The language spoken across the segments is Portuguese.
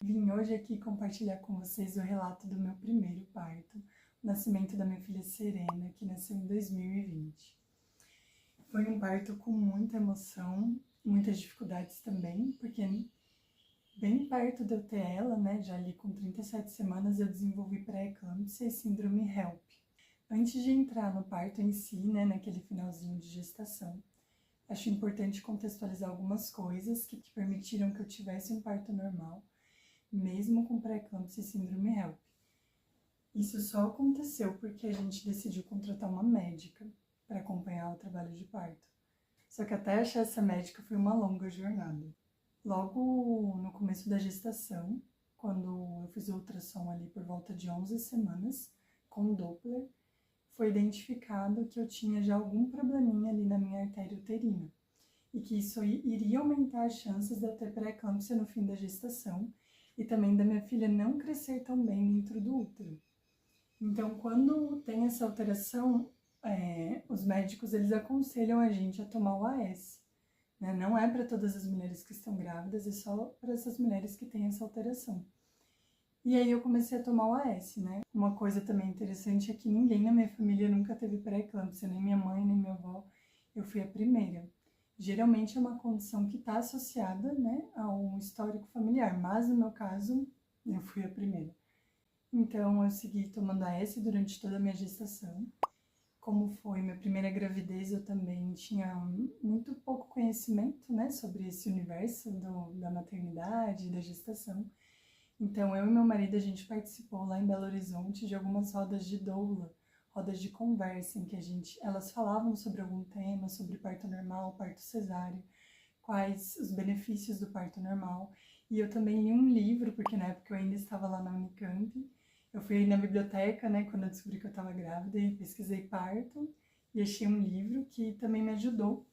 Vim hoje aqui compartilhar com vocês o relato do meu primeiro parto, o nascimento da minha filha Serena, que nasceu em 2020. Foi um parto com muita emoção, muitas dificuldades também, porque bem perto de eu ter ela, né, já ali com 37 semanas, eu desenvolvi pré-eclâmpsia e síndrome HELP. Antes de entrar no parto em si, né, naquele finalzinho de gestação, acho importante contextualizar algumas coisas que permitiram que eu tivesse um parto normal, mesmo com pré-eclâmpsia e síndrome HELP. Isso só aconteceu porque a gente decidiu contratar uma médica para acompanhar o trabalho de parto. Só que até achar essa médica foi uma longa jornada. Logo no começo da gestação, quando eu fiz o ultrassom ali por volta de 11 semanas, com Doppler, foi identificado que eu tinha já algum probleminha ali na minha artéria uterina e que isso iria aumentar as chances de eu ter pré-eclâmpsia no fim da gestação e também da minha filha não crescer tão bem dentro do útero. Então, quando tem essa alteração, os médicos eles aconselham a gente a tomar o AS. Né? Não é para todas as mulheres que estão grávidas, é só para essas mulheres que têm essa alteração. E aí eu comecei a tomar o AS, né? Uma coisa também interessante é que ninguém na minha família nunca teve pré-eclâmpsia, nem minha mãe, nem minha avó. Eu fui a primeira. Geralmente é uma condição que está associada, né, a um histórico familiar, mas no meu caso, eu fui a primeira. Então eu segui tomando AS durante toda a minha gestação. Como foi minha primeira gravidez, eu também tinha muito pouco conhecimento, né, sobre esse universo da maternidade e da gestação. Então, eu e meu marido, a gente participou lá em Belo Horizonte de algumas rodas de doula, rodas de conversa, em que elas falavam sobre algum tema, sobre parto normal, parto cesáreo, quais os benefícios do parto normal. E eu também li um livro, porque na época eu ainda estava lá na Unicamp. Eu fui na biblioteca, né, quando eu descobri que eu estava grávida, e pesquisei parto, e achei um livro que também me ajudou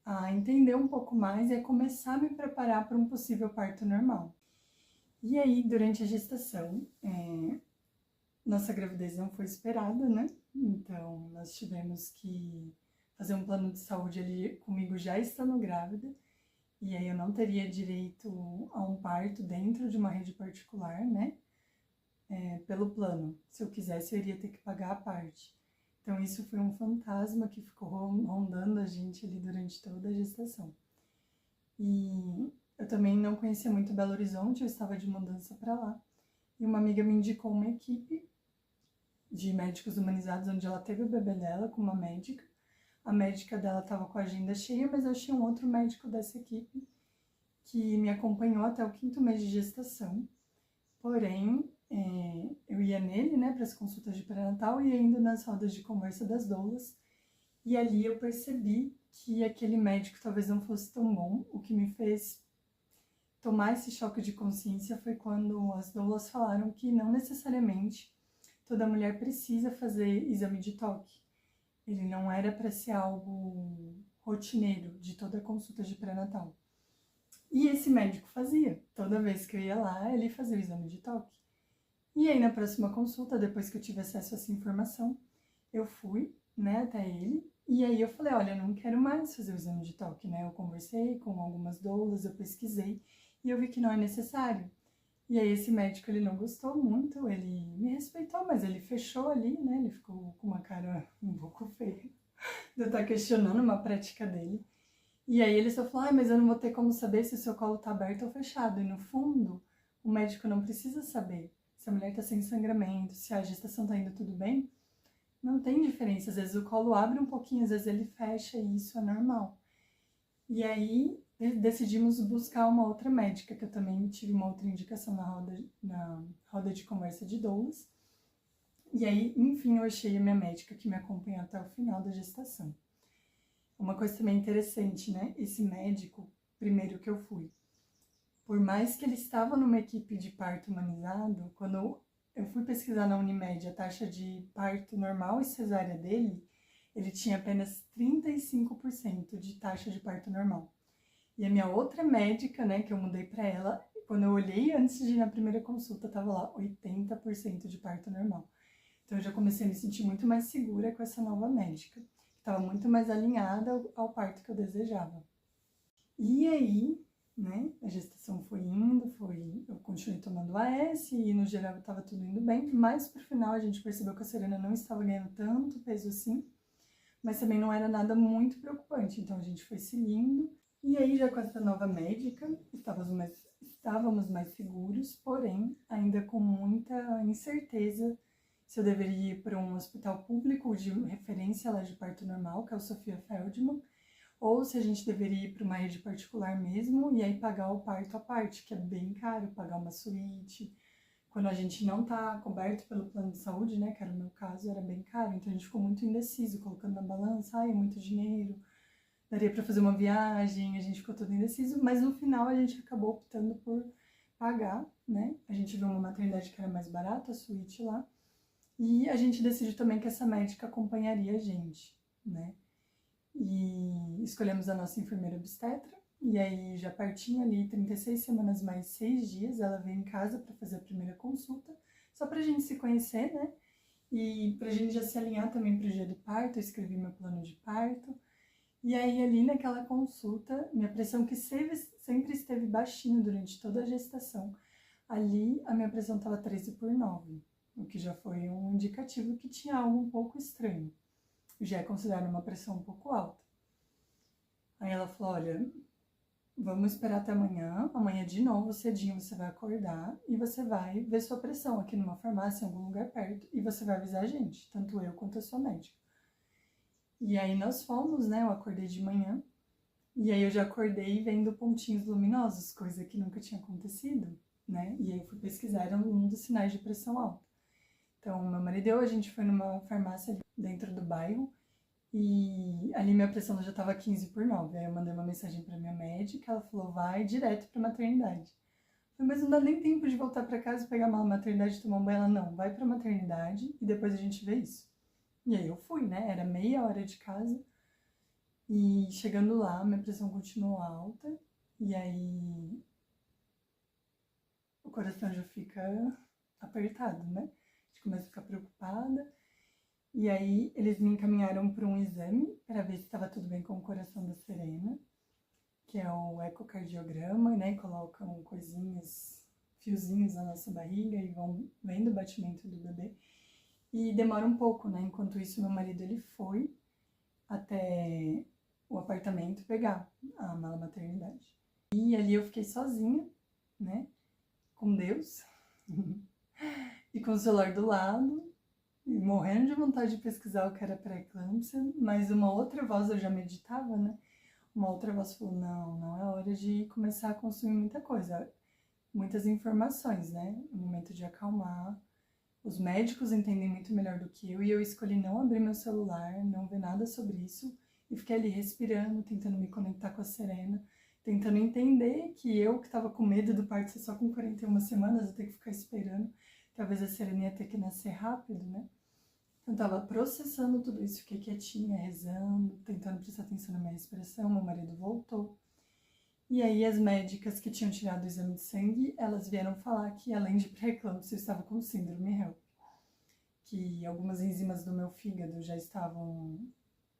a entender um pouco mais e a começar a me preparar para um possível parto normal. E aí, durante a gestação, nossa gravidez não foi esperada, né? Então, nós tivemos que fazer um plano de saúde ali comigo já estando grávida. E aí eu não teria direito a um parto dentro de uma rede particular, né? Pelo plano. Se eu quisesse, eu iria ter que pagar a parte. Então, isso foi um fantasma que ficou rondando a gente ali durante toda a gestação. E eu também não conhecia muito Belo Horizonte, eu estava de mudança para lá. E uma amiga me indicou uma equipe de médicos humanizados, onde ela teve o bebê dela com uma médica. A médica dela estava com a agenda cheia, mas eu achei um outro médico dessa equipe que me acompanhou até o 5º mês de gestação. Porém, eu ia nele, né, para as consultas de pré-natal e ainda nas rodas de conversa das doulas. E ali eu percebi que aquele médico talvez não fosse tão bom. O que me fez tomar esse choque de consciência foi quando as doulas falaram que não necessariamente toda mulher precisa fazer exame de toque. Ele não era para ser algo rotineiro de toda consulta de pré-natal. E esse médico fazia. Toda vez que eu ia lá, ele fazia o exame de toque. E aí na próxima consulta, depois que eu tive acesso a essa informação, eu fui, né, até ele. E aí eu falei, olha, eu não quero mais fazer o exame de toque, né? Eu conversei com algumas doulas, eu pesquisei e eu vi que não é necessário. E aí esse médico, ele não gostou muito, ele me respeitou, mas ele fechou ali, né? Ele ficou com uma cara um pouco feia de eu estar questionando uma prática dele. E aí ele só falou, mas eu não vou ter como saber se o seu colo tá aberto ou fechado. E no fundo, o médico não precisa saber se a mulher tá sem sangramento, se a gestação tá indo tudo bem. Não tem diferença, às vezes o colo abre um pouquinho, às vezes ele fecha e isso é normal. E aí decidimos buscar uma outra médica, que eu também tive uma outra indicação na roda de conversa de doulas. E aí, enfim, eu achei a minha médica que me acompanhou até o final da gestação. Uma coisa também interessante, né? Esse médico, primeiro que eu fui, por mais que ele estava numa equipe de parto humanizado, quando eu fui pesquisar na Unimed a taxa de parto normal e cesárea dele, ele tinha apenas 35% de taxa de parto normal. E a minha outra médica, né, que eu mudei para ela, quando eu olhei antes de ir na primeira consulta, tava lá 80% de parto normal. Então eu já comecei a me sentir muito mais segura com essa nova médica, que estava muito mais alinhada ao parto que eu desejava. E aí, né? A gestação foi indo, eu continuei tomando AS e no geral estava tudo indo bem, mas pro final a gente percebeu que a Serena não estava ganhando tanto peso assim, mas também não era nada muito preocupante, então a gente foi seguindo. E aí, já com essa nova médica, estávamos mais seguros, porém, ainda com muita incerteza se eu deveria ir para um hospital público de referência lá de parto normal, que é o Sofia Feldman, ou se a gente deveria ir para uma rede particular mesmo e aí pagar o parto à parte, que é bem caro, pagar uma suíte. Quando a gente não tá coberto pelo plano de saúde, né, que era o meu caso, era bem caro, então a gente ficou muito indeciso, colocando na balança, é muito dinheiro, daria para fazer uma viagem, a gente ficou todo indeciso, mas no final a gente acabou optando por pagar, né? A gente viu uma maternidade que era mais barata, a suíte lá, e a gente decidiu também que essa médica acompanharia a gente, né? E escolhemos a nossa enfermeira obstetra, e aí já pertinho ali, 36 semanas mais 6 dias, ela veio em casa para fazer a primeira consulta, só pra gente se conhecer, né? E pra gente já se alinhar também pro dia do parto, eu escrevi meu plano de parto. E aí, ali naquela consulta, minha pressão que sempre esteve baixinho durante toda a gestação, ali a minha pressão estava 13/9, o que já foi um indicativo que tinha algo um pouco estranho. Já é considerado uma pressão um pouco alta. Aí ela falou, olha, vamos esperar até amanhã de novo, cedinho, você vai acordar e você vai ver sua pressão aqui numa farmácia, em algum lugar perto, e você vai avisar a gente, tanto eu quanto a sua médica. E aí nós fomos, né, eu acordei de manhã, e aí eu já acordei vendo pontinhos luminosos, coisa que nunca tinha acontecido, né? E aí eu fui pesquisar, era um dos sinais de pressão alta. Então, meu marido e eu, a gente foi numa farmácia ali dentro do bairro, e ali minha pressão já estava 15/9. Aí eu mandei uma mensagem para minha médica, ela falou, vai direto para maternidade. Eu falei, mas não dá nem tempo de voltar para casa, pegar uma maternidade e tomar um banho. Ela, não, vai para maternidade e depois a gente vê isso. E aí eu fui, né? Era meia hora de casa. E chegando lá, minha pressão continuou alta. E aí o coração já fica apertado, né? A gente começa a ficar preocupada. E aí eles me encaminharam para um exame para ver se estava tudo bem com o coração da Serena, que é o ecocardiograma, né? Colocam coisinhas, fiozinhos na nossa barriga e vão vendo o batimento do bebê. E demora um pouco, né? Enquanto isso, meu marido ele foi até o apartamento pegar a mala maternidade. E ali eu fiquei sozinha, né? Com Deus e com o celular do lado, e morrendo de vontade de pesquisar o que era pré-eclâmpsia, mas uma outra voz, eu já meditava, né? Uma outra voz falou, não é hora de começar a consumir muita coisa, muitas informações, né? É momento de acalmar. Os médicos entendem muito melhor do que eu, e eu escolhi não abrir meu celular, não ver nada sobre isso, e fiquei ali respirando, tentando me conectar com a Serena, tentando entender que eu, que estava com medo do parto ser só com 41 semanas, eu ter que ficar esperando, talvez a Serena ia ter que nascer rápido, né? Então, eu tava processando tudo isso, fiquei quietinha, rezando, tentando prestar atenção na minha respiração, meu marido voltou. E aí as médicas que tinham tirado o exame de sangue, elas vieram falar que além de pré-eclâmpsia, eu estava com síndrome HELP, que algumas enzimas do meu fígado já estavam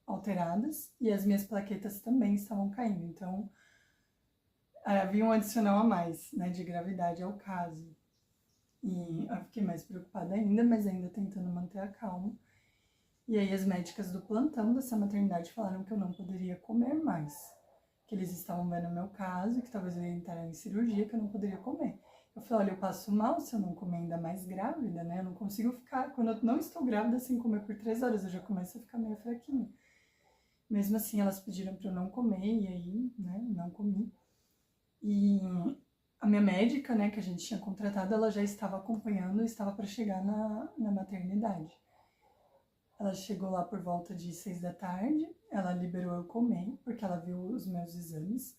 alteradas e as minhas plaquetas também estavam caindo. Então, havia um adicional a mais, né, de gravidade ao caso. E eu fiquei mais preocupada ainda, mas ainda tentando manter a calma. E aí as médicas do plantão dessa maternidade falaram que eu não poderia comer mais, que eles estavam vendo o meu caso, que talvez eu ia entrar em cirurgia, que eu não poderia comer. Eu falei, olha, eu passo mal se eu não comer, ainda mais grávida, né? Eu não consigo ficar, quando eu não estou grávida, sem comer por 3 horas, eu já começo a ficar meio fraquinha. Mesmo assim, elas pediram para eu não comer, e aí, né, não comi. E a minha médica, né, que a gente tinha contratado, ela já estava acompanhando e estava para chegar na maternidade. Ela chegou lá por volta de 6 da tarde, ela liberou eu comer, porque ela viu os meus exames.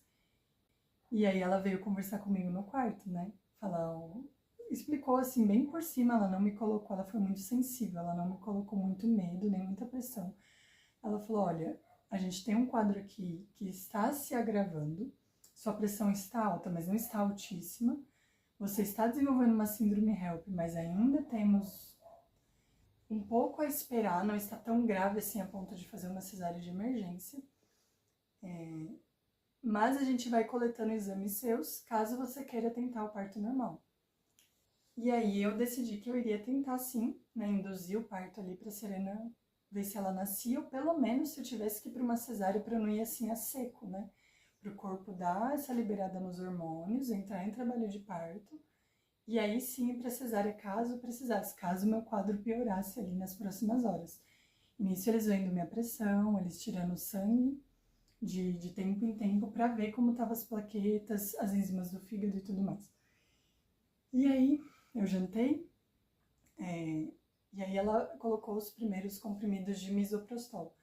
E aí ela veio conversar comigo no quarto, né? Explicou assim, bem por cima, ela não me colocou, ela foi muito sensível, ela não me colocou muito medo, nem muita pressão. Ela falou, olha, a gente tem um quadro aqui que está se agravando, sua pressão está alta, mas não está altíssima. Você está desenvolvendo uma síndrome HELP, mas ainda temos um pouco a esperar, não está tão grave assim a ponto de fazer uma cesárea de emergência. mas a gente vai coletando exames seus, caso você queira tentar o parto normal. E aí eu decidi que eu iria tentar sim, né, induzir o parto ali pra Serena ver se ela nascia, ou pelo menos se eu tivesse que ir pra uma cesárea pra não ir assim a seco, né? Pro corpo dar essa liberada nos hormônios, entrar em trabalho de parto, e aí sim ir pra cesárea caso precisasse, caso o meu quadro piorasse ali nas próximas horas. Nisso eles vendo minha pressão, eles tirando sangue de tempo em tempo pra ver como estavam as plaquetas, as enzimas do fígado e tudo mais. E aí eu jantei, e aí ela colocou os primeiros comprimidos de misoprostol.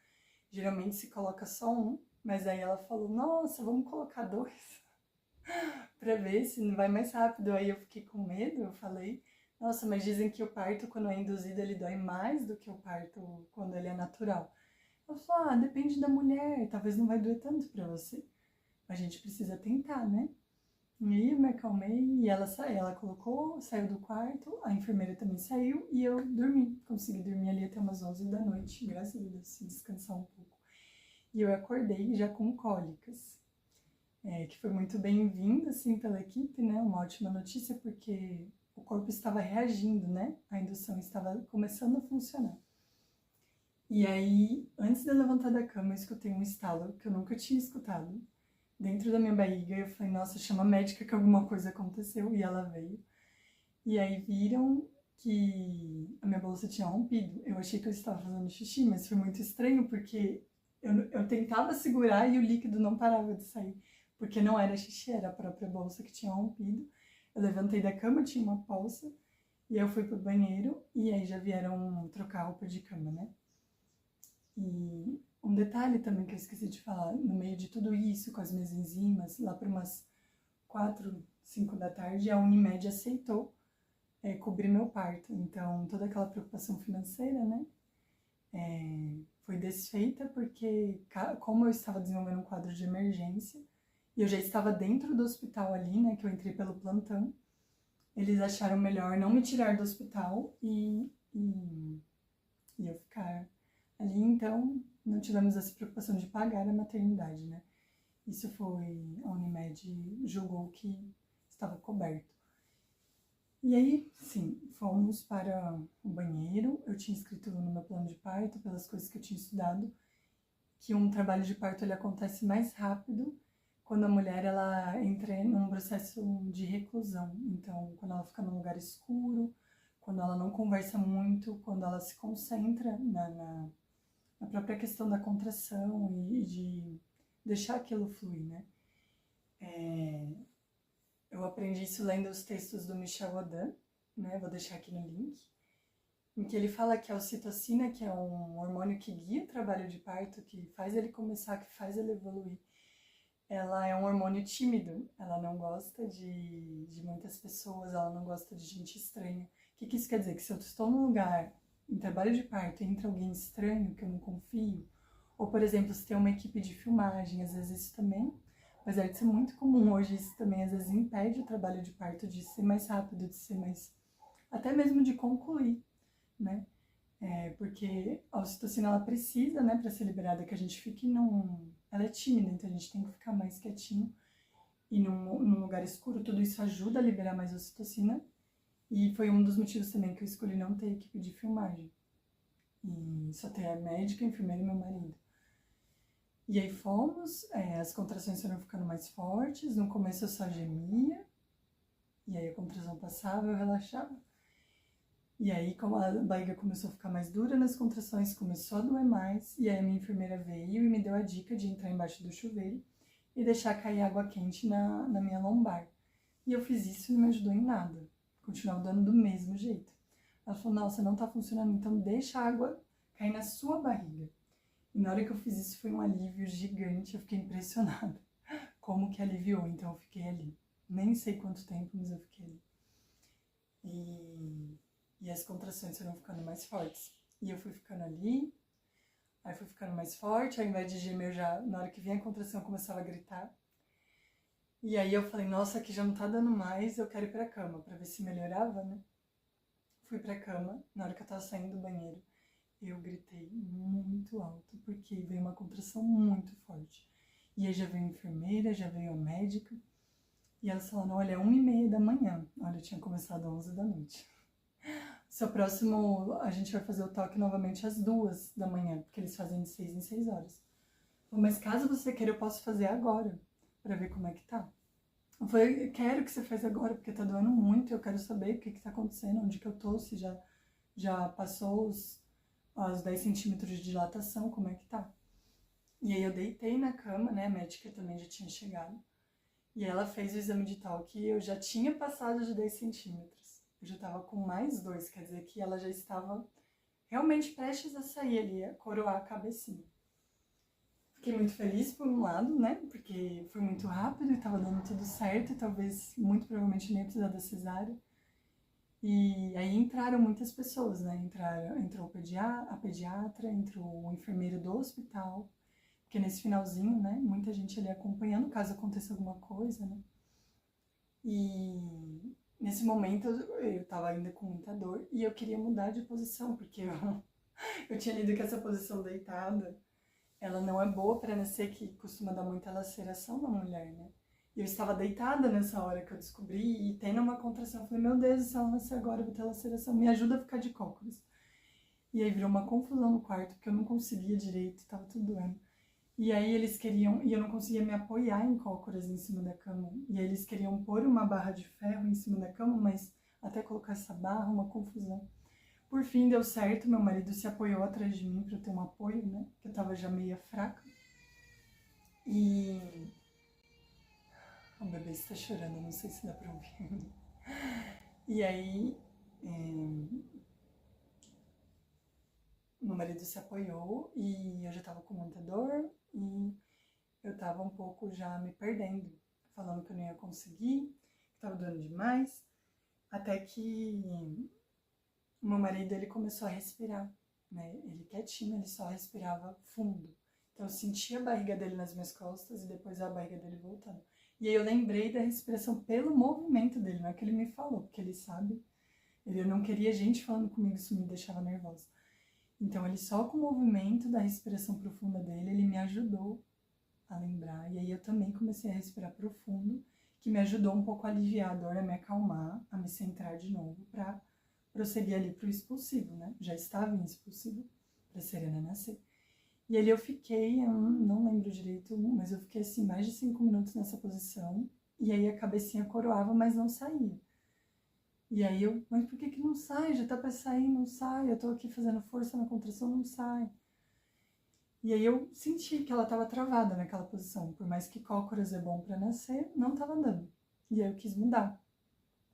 Geralmente se coloca só um, mas aí ela falou, nossa, vamos colocar dois pra ver se não vai mais rápido. Aí eu fiquei com medo, eu falei, nossa, mas dizem que o parto quando é induzido ele dói mais do que o parto quando ele é natural. Ela falou, depende da mulher, talvez não vai doer tanto pra você. A gente precisa tentar, né? E aí eu me acalmei e ela saiu, ela colocou, saiu do quarto, a enfermeira também saiu e eu dormi. Consegui dormir ali até umas 11 da noite, graças a Deus, assim, descansar um pouco. E eu acordei já com cólicas, que foi muito bem-vindo, assim, pela equipe, né? Uma ótima notícia, porque o corpo estava reagindo, né? A indução estava começando a funcionar. E aí, antes de eu levantar da cama, eu escutei um estalo que eu nunca tinha escutado dentro da minha barriga. Eu falei, nossa, chama a médica que alguma coisa aconteceu. E ela veio. E aí viram que a minha bolsa tinha rompido. Eu achei que eu estava fazendo xixi, mas foi muito estranho porque eu tentava segurar e o líquido não parava de sair. Porque não era xixi, era a própria bolsa que tinha rompido. Eu levantei da cama, tinha uma poça. E aí eu fui pro banheiro e aí já vieram trocar a roupa de cama, né? E um detalhe também que eu esqueci de falar, no meio de tudo isso, com as minhas enzimas, lá para umas 4, 5 da tarde, a Unimed aceitou cobrir meu parto. Então, toda aquela preocupação financeira, né, foi desfeita porque, como eu estava desenvolvendo um quadro de emergência, e eu já estava dentro do hospital ali, né, que eu entrei pelo plantão, eles acharam melhor não me tirar do hospital e eu ficar ali, então não tivemos essa preocupação de pagar a maternidade, né? Isso foi, a Unimed julgou que estava coberto. E aí, sim, fomos para o banheiro, eu tinha escrito no meu plano de parto, pelas coisas que eu tinha estudado, que um trabalho de parto ele acontece mais rápido quando a mulher ela entra num processo de reclusão. Então, quando ela fica num lugar escuro, quando ela não conversa muito, quando ela se concentra na própria questão da contração e de deixar aquilo fluir, né? Eu aprendi isso lendo os textos do Michel Odan, né? Vou deixar aqui no link, em que ele fala que a ocitocina, que é um hormônio que guia o trabalho de parto, que faz ele começar, que faz ele evoluir, ela é um hormônio tímido, ela não gosta de muitas pessoas, ela não gosta de gente estranha. O que isso quer dizer? Que se eu estou num lugar, em trabalho de parto, e entra alguém estranho, que eu não confio, ou, por exemplo, se tem uma equipe de filmagem, às vezes isso também, apesar de ser muito comum hoje, isso também às vezes impede o trabalho de parto de ser mais rápido, de ser mais... até mesmo de concluir, né? Porque a ocitocina, ela precisa, né, para ser liberada, que a gente fique num... Ela é tímida, então a gente tem que ficar mais quietinho. E num lugar escuro, tudo isso ajuda a liberar mais ocitocina. E foi um dos motivos também que eu escolhi não ter equipe de filmagem. E só ter a médica, a enfermeira e meu marido. E aí fomos, as contrações foram ficando mais fortes. No começo eu só gemia. E aí a contração passava, eu relaxava. E aí, como a barriga começou a ficar mais dura nas contrações, começou a doer mais. E aí a minha enfermeira veio e me deu a dica de entrar embaixo do chuveiro e deixar cair água quente na minha lombar. E eu fiz isso e não me ajudou em nada. Continuava dando do mesmo jeito. Ela falou, nossa, não tá funcionando, então deixa a água cair na sua barriga. E na hora que eu fiz isso foi um alívio gigante, eu fiquei impressionada. Como que aliviou, então eu fiquei ali. Nem sei quanto tempo, mas eu fiquei ali. E as contrações foram ficando mais fortes. E eu fui ficando ali, aí fui ficando mais forte, ao invés de gemer, eu já, na hora que vinha a contração, eu começava a gritar. E aí eu falei, nossa, aqui já não tá dando mais, eu quero ir pra cama, pra ver se melhorava, né? Fui pra cama, na hora que eu tava saindo do banheiro, eu gritei muito alto, porque veio uma contração muito forte. E aí já veio a enfermeira, já veio a médica. E elas falaram, olha, é 1h30 da manhã. Olha, eu tinha começado às 11 da noite. Seu próximo, a gente vai fazer o toque novamente às 2 da manhã, porque eles fazem de 6 em 6 horas. Mas caso você queira, eu posso fazer agora, pra ver como é que tá. Eu falei, eu quero que você faça agora, porque tá doendo muito, eu quero saber o que que tá acontecendo, onde que eu tô, se já passou os 10 centímetros de dilatação, como é que tá. E aí eu deitei na cama, né, a médica também já tinha chegado. E ela fez o exame de toque e eu já tinha passado de 10 centímetros. Eu já estava com mais 2, quer dizer que ela já estava realmente prestes a sair ali, a coroar a cabecinha. Fiquei muito feliz por um lado, né, porque foi muito rápido e estava dando tudo certo e talvez, muito provavelmente, nem ia precisar da cesárea. E aí entraram muitas pessoas, né, entrou a pediatra, entrou o enfermeiro do hospital, porque nesse finalzinho, né, muita gente ali acompanhando caso aconteça alguma coisa, né. E nesse momento eu tava ainda com muita dor e eu queria mudar de posição, porque eu tinha lido que essa posição deitada, ela não é boa para nascer, que costuma dar muita laceração na mulher, né. E eu estava deitada nessa hora que eu descobri e tendo uma contração, eu falei, meu Deus, se ela nascer agora eu vou ter laceração, me ajuda a ficar de cócoras. E aí virou uma confusão no quarto, porque eu não conseguia direito, tava tudo doendo. E aí eles queriam, e eu não conseguia me apoiar em cócoras em cima da cama. E aí eles queriam pôr uma barra de ferro em cima da cama, mas até colocar essa barra, uma confusão. Por fim deu certo, meu marido se apoiou atrás de mim para eu ter um apoio, né? Que eu tava já meia fraca. E o bebê está chorando, não sei se dá pra ouvir. E aí meu marido se apoiou e eu já tava com muita dor e eu tava um pouco já me perdendo, falando que eu não ia conseguir, que tava doendo demais, até que o meu marido, ele começou a respirar, né, ele quietinho, ele só respirava fundo, então eu sentia a barriga dele nas minhas costas e depois a barriga dele voltando, e aí eu lembrei da respiração pelo movimento dele, não é que ele me falou, porque ele sabe, ele não queria gente falando comigo, isso me deixava nervosa, então ele só com o movimento da respiração profunda dele, ele me ajudou a lembrar. E aí eu também comecei a respirar profundo, que me ajudou um pouco a aliviar a dor, a me acalmar, a me centrar de novo para prosseguir ali pro expulsivo, né? Já estava em expulsivo para Serena nascer. E ali eu fiquei, eu não lembro direito, mas eu fiquei assim mais de 5 minutos nessa posição. E aí a cabecinha coroava, mas não saía. E aí eu, mas por que não sai? Já tá para sair, não sai. Eu tô aqui fazendo força na contração, não sai. E aí eu senti que ela estava travada naquela posição. Por mais que cócoras é bom para nascer, não estava dando. E aí eu quis mudar.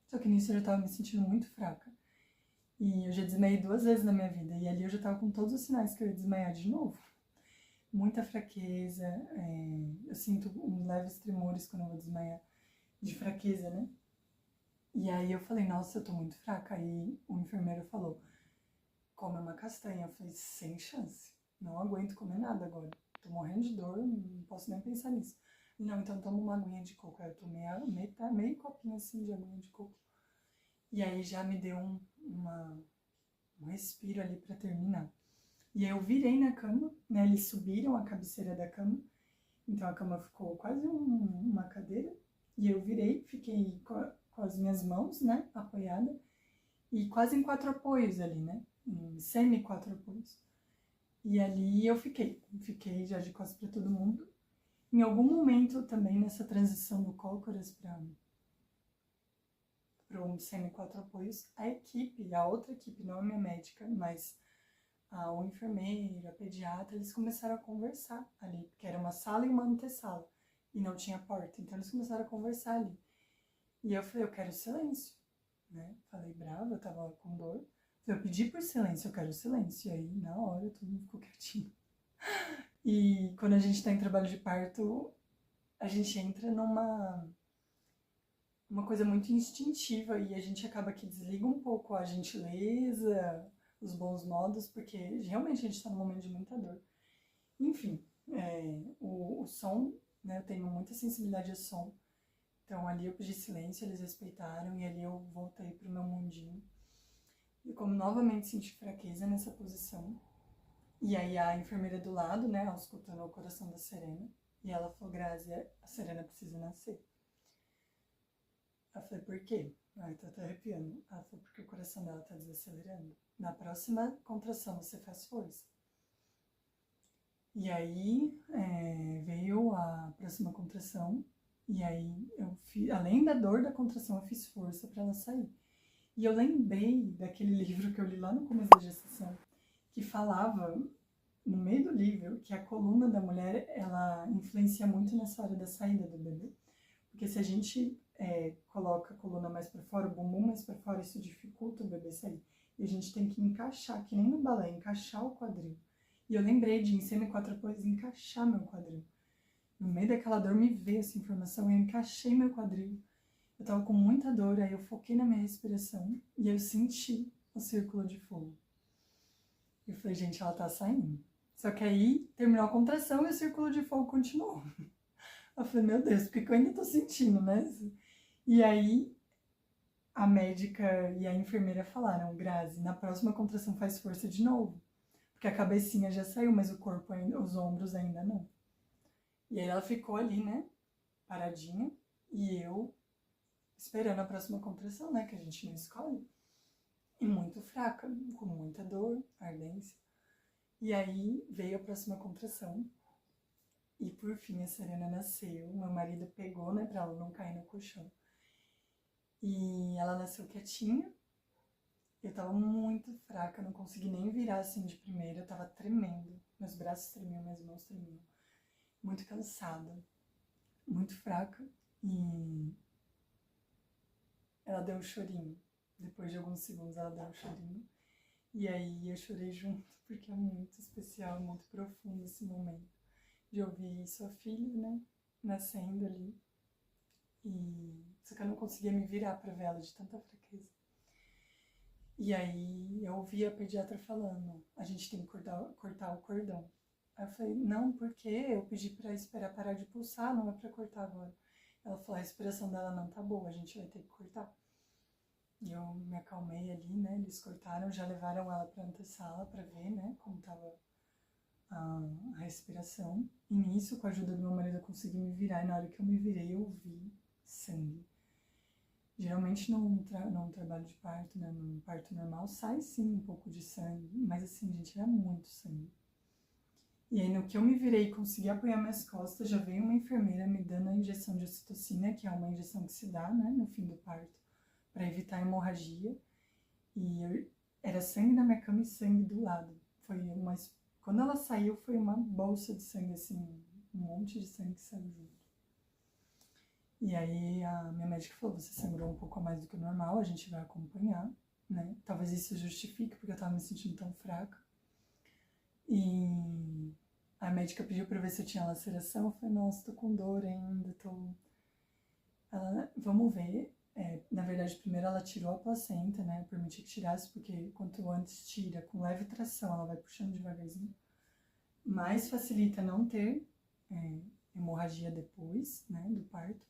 Só que nisso eu já estava me sentindo muito fraca. E eu já desmaiei 2 vezes na minha vida. E ali eu já estava com todos os sinais que eu ia desmaiar de novo. Muita fraqueza. Eu sinto leves tremores quando eu vou desmaiar. De fraqueza, né? E aí eu falei, nossa, eu tô muito fraca. Aí o enfermeiro falou, come uma castanha. Eu falei, sem chance. Não aguento comer nada agora. Tô morrendo de dor, não posso nem pensar nisso. Não, então toma uma aguinha de coco. Aí eu tomei meio copinho assim de aguinha de coco. E aí já me deu um respiro ali pra terminar. E aí eu virei na cama, né? Eles subiram a cabeceira da cama. Então a cama ficou quase uma cadeira. E eu virei, fiquei com as minhas mãos, né? Apoiada. E quase em 4 apoios ali, né? Em semi-4 apoios. E ali eu fiquei já de costas para todo mundo. Em algum momento também nessa transição do cócoras para um semi-4 apoios, a outra equipe, não a minha médica, mas o enfermeiro, a pediatra, eles começaram a conversar ali, porque era uma sala e uma antessala, e não tinha porta, então eles começaram a conversar ali. E eu falei, eu quero silêncio, né? Falei brava, eu tava com dor. Eu pedi por silêncio, eu quero silêncio. E aí, na hora, todo mundo ficou quietinho. E quando a gente tá em trabalho de parto, a gente entra uma coisa muito instintiva e a gente acaba que desliga um pouco a gentileza, os bons modos, porque realmente a gente tá num momento de muita dor. Enfim, o som, né, eu tenho muita sensibilidade a som, então ali eu pedi silêncio, eles respeitaram e ali eu voltei pro meu mundinho. E como novamente senti fraqueza nessa posição, e aí a enfermeira do lado, né, auscultando o coração da Serena, E ela falou, Grazi, a Serena precisa nascer. Eu falei, por quê? Ai, tô até arrepiando. Ela falou, porque o coração dela tá desacelerando. Na próxima contração você faz força. E aí veio a próxima contração. E aí eu fiz, além da dor da contração, eu fiz força para ela sair. E eu lembrei daquele livro que eu li lá no começo da gestação, que falava, no meio do livro, que a coluna da mulher, ela influencia muito nessa hora da saída do bebê. Porque se a gente coloca a coluna mais para fora, o bumbum mais para fora, isso dificulta o bebê sair. E a gente tem que encaixar, que nem no balé, encaixar o quadril. E eu lembrei de, em semi-quadrúpedes, encaixar meu quadril. No meio daquela dor me veio essa informação e eu encaixei meu quadril. Eu tava com muita dor, aí eu foquei na minha respiração e eu senti o círculo de fogo. Eu falei, gente, ela tá saindo. Só que aí terminou a contração e o círculo de fogo continuou. Eu falei, meu Deus, porque eu ainda tô sentindo, né? E aí a médica e a enfermeira falaram, Grazi, na próxima contração faz força de novo. Porque a cabecinha já saiu, mas o corpo ainda, os ombros ainda não. E aí ela ficou ali, né, paradinha, e eu esperando a próxima contração, né, que a gente não escolhe. E muito fraca, com muita dor, ardência. E aí veio a próxima contração. E por fim a Serena nasceu. Meu marido pegou, né, pra ela não cair no colchão. E ela nasceu quietinha. Eu tava muito fraca, não consegui nem virar assim de primeira. Eu tava tremendo. Meus braços tremiam, minhas mãos tremiam. Muito cansada, muito fraca. E ela deu um chorinho. Depois de alguns segundos ela deu um chorinho. E aí eu chorei junto, porque é muito especial, muito profundo esse momento. De ouvir sua filha, né, nascendo ali. Só que eu não conseguia me virar pra ver ela de tanta fraqueza. E aí eu ouvi a pediatra falando, a gente tem que cortar o cordão. Aí eu falei, não, porque eu pedi pra esperar parar de pulsar, não é pra cortar agora. Ela falou, a respiração dela não tá boa, a gente vai ter que cortar. E eu me acalmei ali, né, eles cortaram, já levaram ela pra antessala pra ver, né, como tava a respiração. E nisso, com a ajuda do meu marido, eu consegui me virar, e na hora que eu me virei, eu vi sangue. Geralmente num trabalho de parto, né, num parto normal, sai sim um pouco de sangue, mas assim, gente, era muito sangue. E aí, no que eu me virei e consegui apoiar minhas costas, já veio uma enfermeira me dando a injeção de ocitocina, que é uma injeção que se dá, né, no fim do parto, para evitar a hemorragia. E era sangue na minha cama e sangue do lado. Quando ela saiu, foi uma bolsa de sangue, assim, um monte de sangue que saiu junto. E aí a minha médica falou, você sangrou um pouco a mais do que o normal, a gente vai acompanhar, né? Talvez isso justifique, porque eu tava me sentindo tão fraca. E a médica pediu pra ver se eu tinha laceração. Eu falei, nossa, tô com dor ainda, Ela, vamos ver. Na verdade, primeiro ela tirou a placenta, né? Eu permiti que tirasse, porque quanto antes tira, com leve tração, ela vai puxando devagarzinho. Mais facilita não ter hemorragia depois, né, do parto.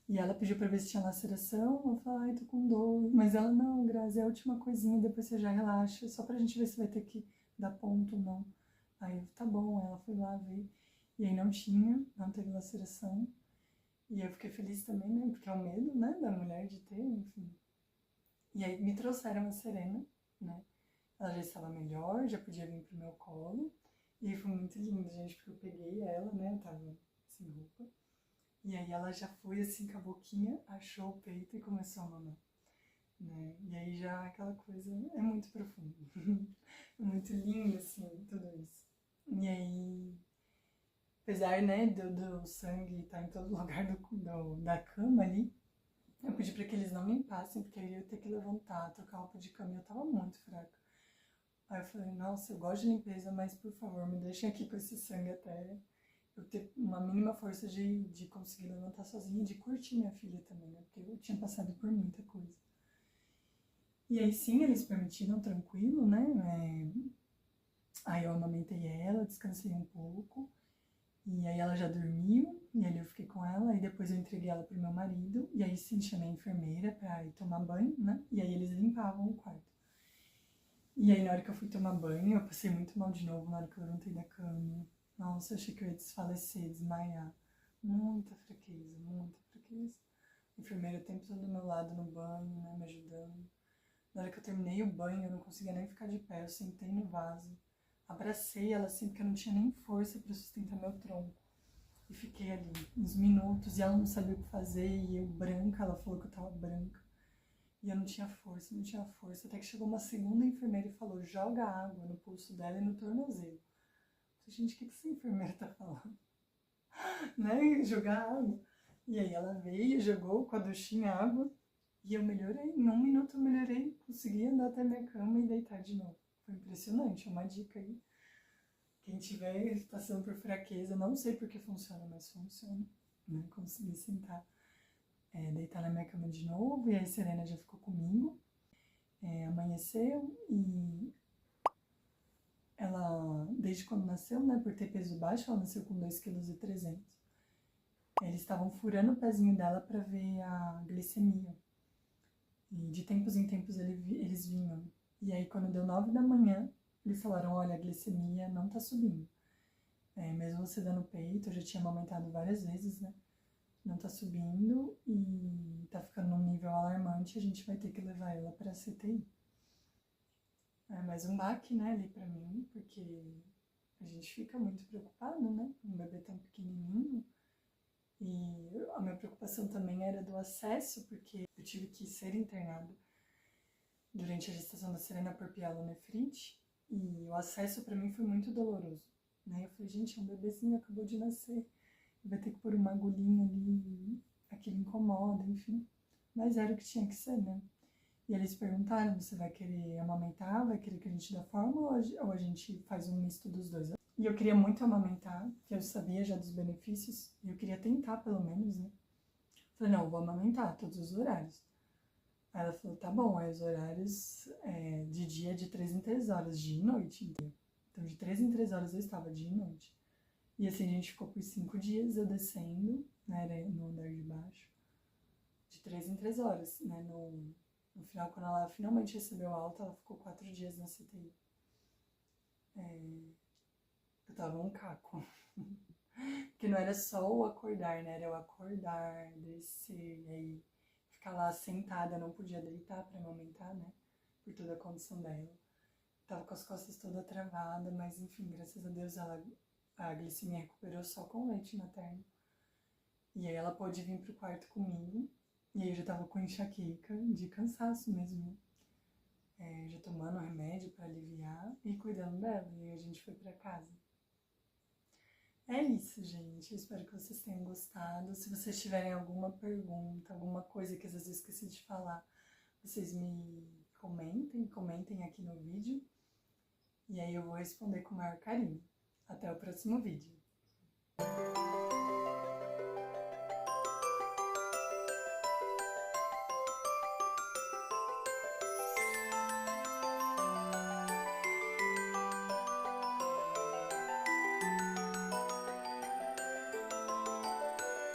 E ela pediu pra ver se tinha laceração. Eu falei, ai, tô com dor. Mas ela, não, Grazi, é a última coisinha, depois você já relaxa, só pra gente ver se vai ter que dar ponto ou não. Aí eu, tá bom, ela foi lá ver. E aí não teve laceração. E eu fiquei feliz também, né, porque é o medo, né, da mulher de ter, enfim. E aí me trouxeram a Serena, né. Ela já estava melhor, já podia vir pro meu colo. E aí foi muito lindo, gente, porque eu peguei ela, né, eu tava sem roupa. E aí ela já foi assim com a boquinha, achou o peito e começou a mamar. Né? E aí já aquela coisa é muito profunda. É muito lindo, assim, tudo isso. E aí, apesar, né, do sangue estar em todo lugar da cama ali, eu pedi pra que eles não limpassem, porque aí eu ia ter que levantar, trocar roupa de cama e eu tava muito fraca. Aí eu falei, nossa, eu gosto de limpeza, mas por favor, me deixem aqui com esse sangue até eu ter uma mínima força de conseguir levantar sozinha e de curtir minha filha também, né? Porque eu tinha passado por muita coisa. E aí sim, eles permitiram tranquilo, né? Aí eu amamentei ela, descansei um pouco. E aí ela já dormiu, e aí eu fiquei com ela, e depois eu entreguei ela pro meu marido, e aí sim chamei a enfermeira pra ir tomar banho, né? E aí eles limpavam o quarto. E aí na hora que eu fui tomar banho, eu passei muito mal de novo na hora que eu levantei da cama. Nossa, eu achei que eu ia desfalecer, desmaiar. Muita fraqueza, muita fraqueza. A enfermeira o tempo todo do meu lado no banho, né, me ajudando. Na hora que eu terminei o banho, eu não conseguia nem ficar de pé, eu sentei no vaso. Abracei ela assim, porque eu não tinha nem força para sustentar meu tronco. E fiquei ali uns minutos, e ela não sabia o que fazer, e eu branca, ela falou que eu tava branca. E eu não tinha força, não tinha força. Até que chegou uma segunda enfermeira e falou, joga água no pulso dela e no tornozelo. Eu falei, gente, o que essa enfermeira tá falando? Né? Jogar água. E aí ela veio, jogou com a duchinha água, e eu melhorei. Em um minuto eu melhorei, consegui andar até minha cama e deitar de novo. Foi impressionante, é uma dica aí. Quem tiver passando por fraqueza, não sei por que funciona, mas funciona. Né? Consegui sentar, deitar na minha cama de novo, e aí a Serena já ficou comigo. Amanheceu e ela, desde quando nasceu, né, por ter peso baixo, ela nasceu com 2,3 kg. Eles estavam furando o pezinho dela para ver a glicemia. E de tempos em tempos eles vinham. E aí quando deu 9 da manhã, eles falaram, olha, a glicemia não tá subindo. Mesmo você dando peito, eu já tinha amamentado várias vezes, né? Não tá subindo e tá ficando num nível alarmante, a gente vai ter que levar ela pra CTI. É mais um baque, né, ali pra mim, porque a gente fica muito preocupado, né? Um bebê tão pequenininho. E a minha preocupação também era do acesso, porque eu tive que ser internada durante a gestação da Serena por pielonefrite, e o acesso pra mim foi muito doloroso, né? Eu falei, gente, é um bebezinho, acabou de nascer, vai ter que pôr uma agulhinha ali, aquilo incomoda, enfim. Mas era o que tinha que ser, né? E eles perguntaram, você vai querer amamentar, vai querer que a gente dê fórmula ou a gente faz um misto dos dois? E eu queria muito amamentar, porque eu sabia já dos benefícios, e eu queria tentar pelo menos, né? Falei, não, eu vou amamentar todos os horários. Aí ela falou, tá bom, aí os horários de dia de 3 em 3 horas, dia e noite, entendeu? Então de 3 em 3 horas eu estava dia e noite. E assim a gente ficou por 5 dias, eu descendo, né, no andar de baixo, de 3 em 3 horas, né? No final, quando ela finalmente recebeu alta, ela ficou 4 dias na CTI. Eu tava um caco. Porque não era só o acordar, né? Era o acordar, descer, e aí ficar lá sentada, não podia deitar pra amamentar, né? Por toda a condição dela. Tava com as costas toda travada, mas enfim, graças a Deus a glicemia recuperou só com leite materno. E aí ela pôde vir pro quarto comigo, e aí eu já tava com enxaqueca, de cansaço mesmo. Já tomando remédio pra aliviar e cuidando dela, e aí a gente foi pra casa. É isso, gente. Eu espero que vocês tenham gostado. Se vocês tiverem alguma pergunta, alguma coisa que às vezes eu esqueci de falar, vocês me comentem aqui no vídeo. E aí eu vou responder com o maior carinho. Até o próximo vídeo.